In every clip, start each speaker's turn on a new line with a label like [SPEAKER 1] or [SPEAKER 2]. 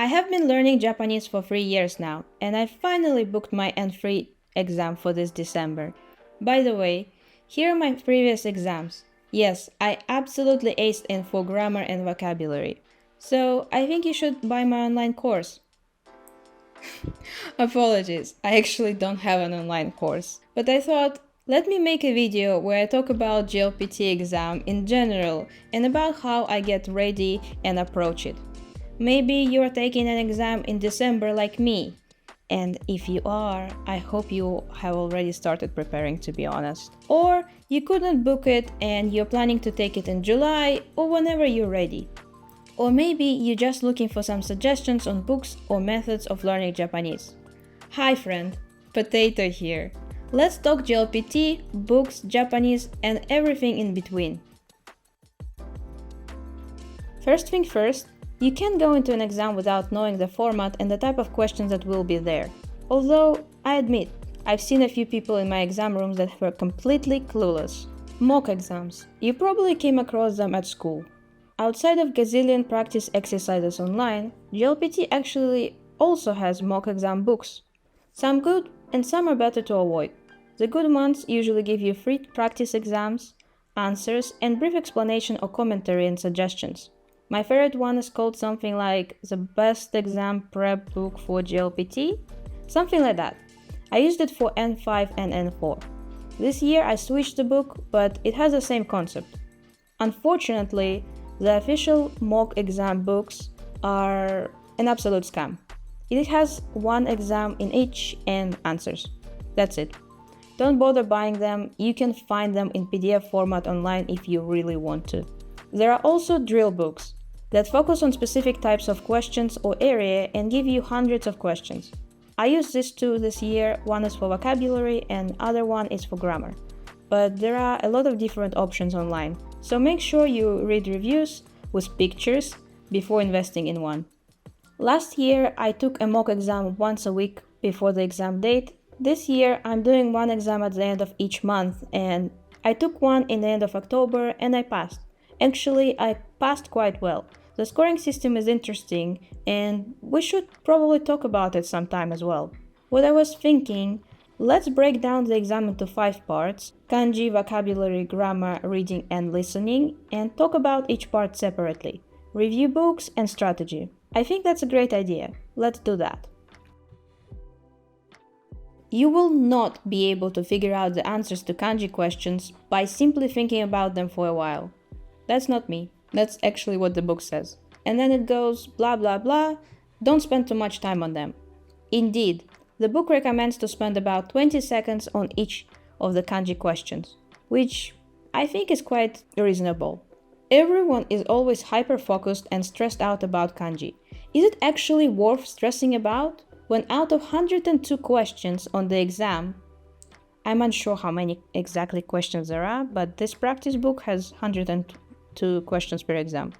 [SPEAKER 1] I have been learning Japanese for 3 years now, and I finally booked my N3 exam for this December. By the way, here are my previous exams. Yes, I absolutely aced in for grammar and vocabulary. So I think you should buy my online course. Apologies, I actually don't have an online course. But I thought, let me make a video where I talk about JLPT exam in general and about how I get ready and approach it. Maybe you're taking an exam in December like me. And if you are, I hope you have already started preparing, to be honest. Or you couldn't book it and you're planning to take it in July or whenever you're ready. Or maybe you're just looking for some suggestions on books or methods of learning Japanese. Hi friend, Potato here. Let's talk JLPT, books, Japanese, and everything in between. First thing first, you can't go into an exam without knowing the format and the type of questions that will be there. Although, I admit, I've seen a few people in my exam rooms that were completely clueless. Mock exams. You probably came across them at school. Outside of gazillion practice exercises online, JLPT actually also has mock exam books. Some good and some are better to avoid. The good ones usually give you free practice exams, answers, and brief explanation or commentary and suggestions. My favorite one is called something like the best exam prep book for JLPT, something like that. I used it for N5 and N4. This year I switched the book, but it has the same concept. Unfortunately, the official mock exam books are an absolute scam. It has one exam in each and answers. That's it. Don't bother buying them, you can find them in PDF format online if you really want to. There are also drill books that focus on specific types of questions or area and give you hundreds of questions. I used these two this year, one is for vocabulary and other one is for grammar. But there are a lot of different options online, so make sure you read reviews with pictures before investing in one. Last year I took a mock exam once a week before the exam date. This year I'm doing one exam at the end of each month and I took one in the end of October and I passed. Actually, I passed quite well. The scoring system is interesting and we should probably talk about it sometime as well. What I was thinking, let's break down the exam into 5 parts: kanji, vocabulary, grammar, reading and listening, and talk about each part separately. Review books and strategy. I think that's a great idea. Let's do that. You will not be able to figure out the answers to kanji questions by simply thinking about them for a while. That's not me. That's actually what the book says. And then it goes blah blah blah, don't spend too much time on them. Indeed, the book recommends to spend about 20 seconds on each of the kanji questions, which I think is quite reasonable. Everyone is always hyper-focused and stressed out about kanji. Is it actually worth stressing about? When out of 102 questions on the exam, I'm unsure how many exactly questions there are, but this practice book has 102 questions per exam.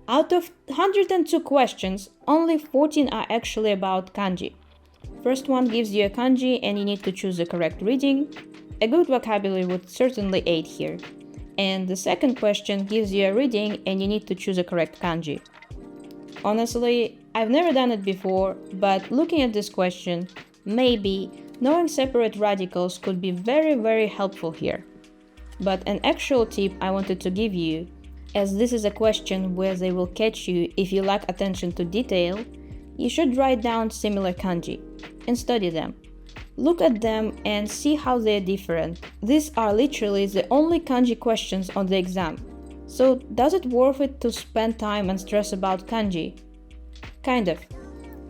[SPEAKER 1] Out of 102 questions, only 14 are actually about kanji. First one gives you a kanji and you need to choose the correct reading. A good vocabulary would certainly aid here. And the second question gives you a reading and you need to choose a correct kanji. Honestly, I've never done it before, but looking at this question, maybe knowing separate radicals could be very helpful here. But an actual tip I wanted to give you, as this is a question where they will catch you if you lack attention to detail, you should write down similar kanji and study them. Look at them and see how they're different. These are literally the only kanji questions on the exam. So does it worth it to spend time and stress about kanji? Kind of.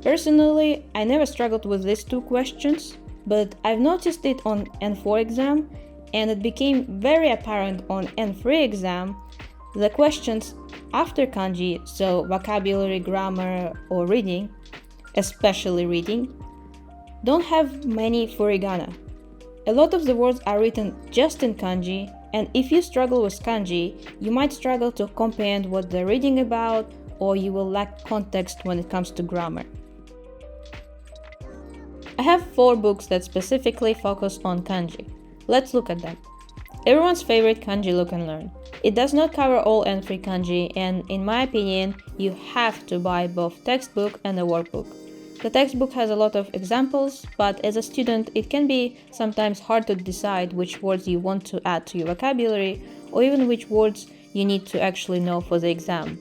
[SPEAKER 1] Personally, I never struggled with these 2 questions, but I've noticed it on N4 exam and it became very apparent on N3 exam. The questions after kanji, so vocabulary, grammar or reading, especially reading, don't have many furigana. A lot of the words are written just in kanji, and if you struggle with kanji, you might struggle to comprehend what they're reading about, or you will lack context when it comes to grammar. I have 4 books that specifically focus on kanji. Let's look at them. Everyone's favorite kanji look and learn. It does not cover all N3 kanji, and in my opinion, you have to buy both textbook and a workbook. The textbook has a lot of examples, but as a student, it can be sometimes hard to decide which words you want to add to your vocabulary, or even which words you need to actually know for the exam.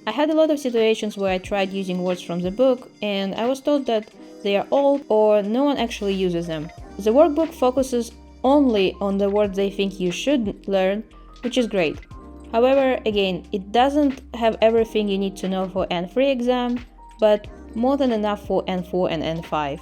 [SPEAKER 1] I had a lot of situations where I tried using words from the book, and I was told that they are old or no one actually uses them. The workbook focuses only on the words they think you should learn, which is great. However, again, it doesn't have everything you need to know for N3 exam, but more than enough for N4 and N5.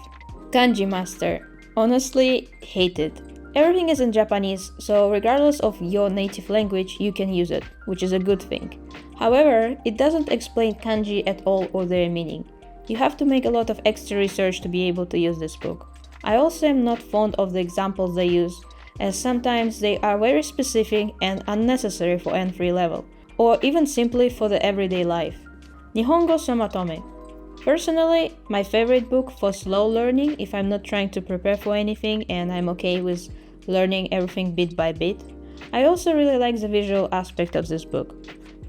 [SPEAKER 1] Kanji Master. Honestly, hate it. Everything is in Japanese, so regardless of your native language, you can use it, which is a good thing. However, it doesn't explain kanji at all or their meaning. You have to make a lot of extra research to be able to use this book. I also am not fond of the examples they use, as sometimes they are very specific and unnecessary for N3 level, or even simply for the everyday life. Nihongo Somatome. Personally, my favorite book for slow learning if I'm not trying to prepare for anything and I'm okay with learning everything bit by bit. I also really like the visual aspect of this book.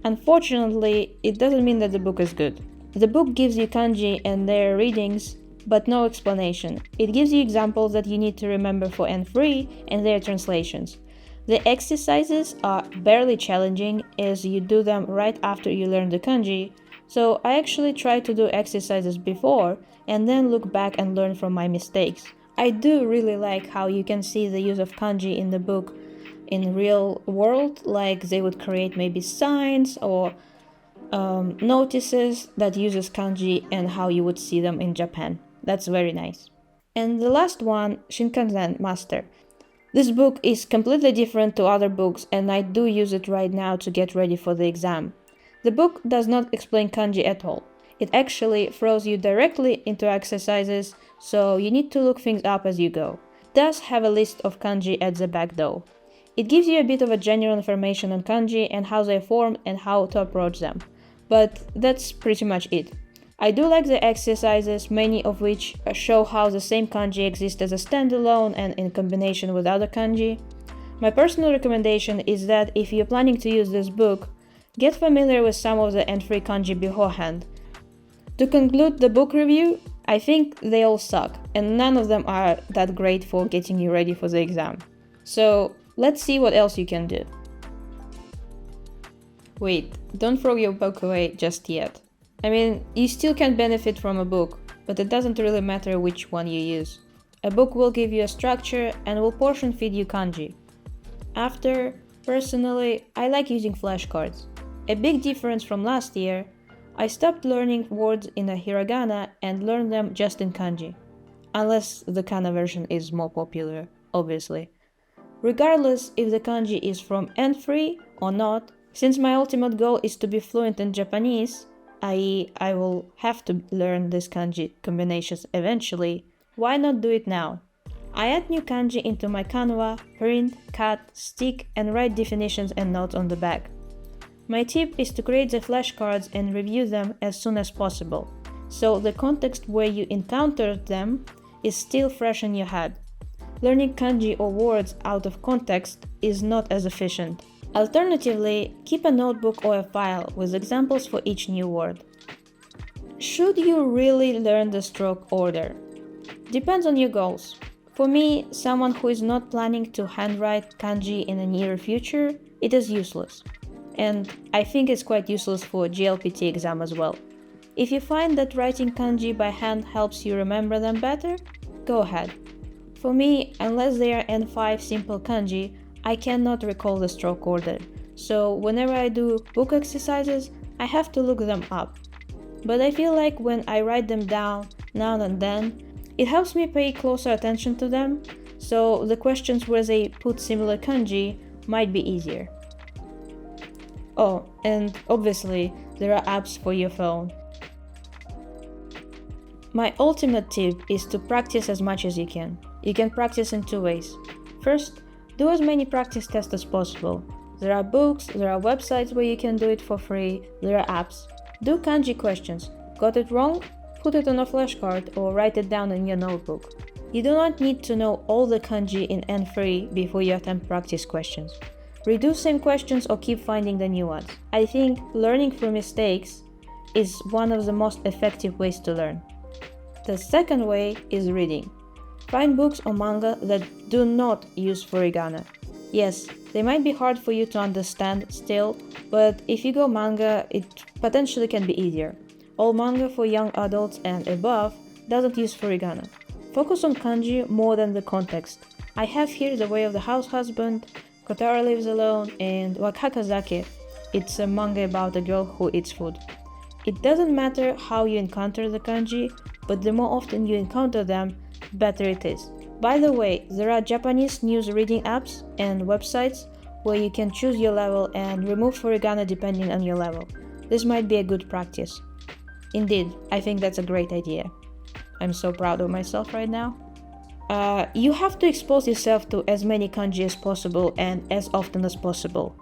[SPEAKER 1] Unfortunately, it doesn't mean that the book is good. The book gives you kanji and their readings, but no explanation. It gives you examples that you need to remember for N3 and their translations. The exercises are barely challenging as you do them right after you learn the kanji, so I actually try to do exercises before and then look back and learn from my mistakes. I do really like how you can see the use of kanji in the book in real world, like they would create maybe signs or notices that uses kanji and how you would see them in Japan. That's very nice. And the last one, Shinkansen Master. This book is completely different to other books and I do use it right now to get ready for the exam. The book does not explain kanji at all. It actually throws you directly into exercises, so you need to look things up as you go. It does have a list of kanji at the back though. It gives you a bit of a general information on kanji and how they form and how to approach them. But that's pretty much it. I do like the exercises, many of which show how the same kanji exists as a standalone and in combination with other kanji. My personal recommendation is that if you're planning to use this book, get familiar with some of the N3 kanji beforehand. To conclude the book review, I think they all suck, and none of them are that great for getting you ready for the exam. So let's see what else you can do. Wait, don't throw your book away just yet. I mean, you still can benefit from a book, but it doesn't really matter which one you use. A book will give you a structure and will portion feed you kanji. Personally, I like using flashcards. A big difference from last year, I stopped learning words in a hiragana and learned them just in kanji. Unless the kana version is more popular, obviously. Regardless if the kanji is from N3 or not, since my ultimate goal is to be fluent in Japanese, i.e. I will have to learn these kanji combinations eventually, why not do it now? I add new kanji into my kanwa, print, cut, stick and write definitions and notes on the back. My tip is to create the flashcards and review them as soon as possible, so the context where you encountered them is still fresh in your head. Learning kanji or words out of context is not as efficient. Alternatively, keep a notebook or a file with examples for each new word. Should you really learn the stroke order? Depends on your goals. For me, someone who is not planning to handwrite kanji in the near future, it is useless. And I think it's quite useless for JLPT exam as well. If you find that writing kanji by hand helps you remember them better, go ahead. For me, unless they are N5 simple kanji, I cannot recall the stroke order, so whenever I do book exercises, I have to look them up. But I feel like when I write them down now and then, it helps me pay closer attention to them, so the questions where they put similar kanji might be easier. Oh, and obviously, there are apps for your phone. My ultimate tip is to practice as much as you can. You can practice in two ways. First, do as many practice tests as possible. There are books, there are websites where you can do it for free, there are apps. Do kanji questions. Got it wrong? Put it on a flashcard or write it down in your notebook. You do not need to know all the kanji in N3 before you attempt practice questions. Redo same questions or keep finding the new ones. I think learning through mistakes is one of the most effective ways to learn. The second way is reading. Find books or manga that do not use furigana. Yes, they might be hard for you to understand still, but if you go manga, it potentially can be easier. All manga for young adults and above doesn't use furigana. Focus on kanji more than the context. I have here The Way of the House Husband, Kotaro Lives Alone, and Wakakazake. It's a manga about a girl who eats food. It doesn't matter how you encounter the kanji, but the more often you encounter them, better it is. By the way, there are Japanese news reading apps and websites where you can choose your level and remove furigana depending on your level. This might be a good practice. Indeed, I think that's a great idea. I'm so proud of myself right now. You have to expose yourself to as many kanji as possible and as often as possible.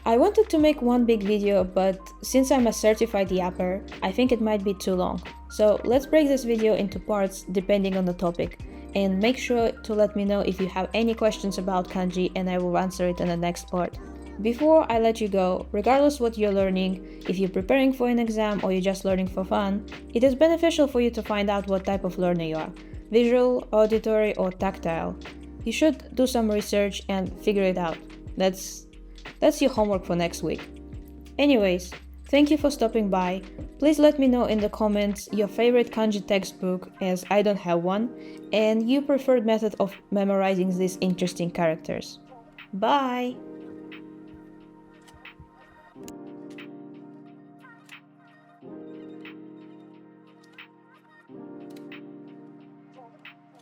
[SPEAKER 1] I wanted to make one big video, but since I'm a certified yapper, I think it might be too long. So let's break this video into parts depending on the topic, and make sure to let me know if you have any questions about kanji and I will answer it in the next part. Before I let you go, regardless what you're learning, if you're preparing for an exam or you're just learning for fun, it is beneficial for you to find out what type of learner you are, visual, auditory, or tactile. You should do some research and figure it out. That's your homework for next week. Anyways, thank you for stopping by. Please let me know in the comments your favorite kanji textbook, as I don't have one, and your preferred method of memorizing these interesting characters. Bye!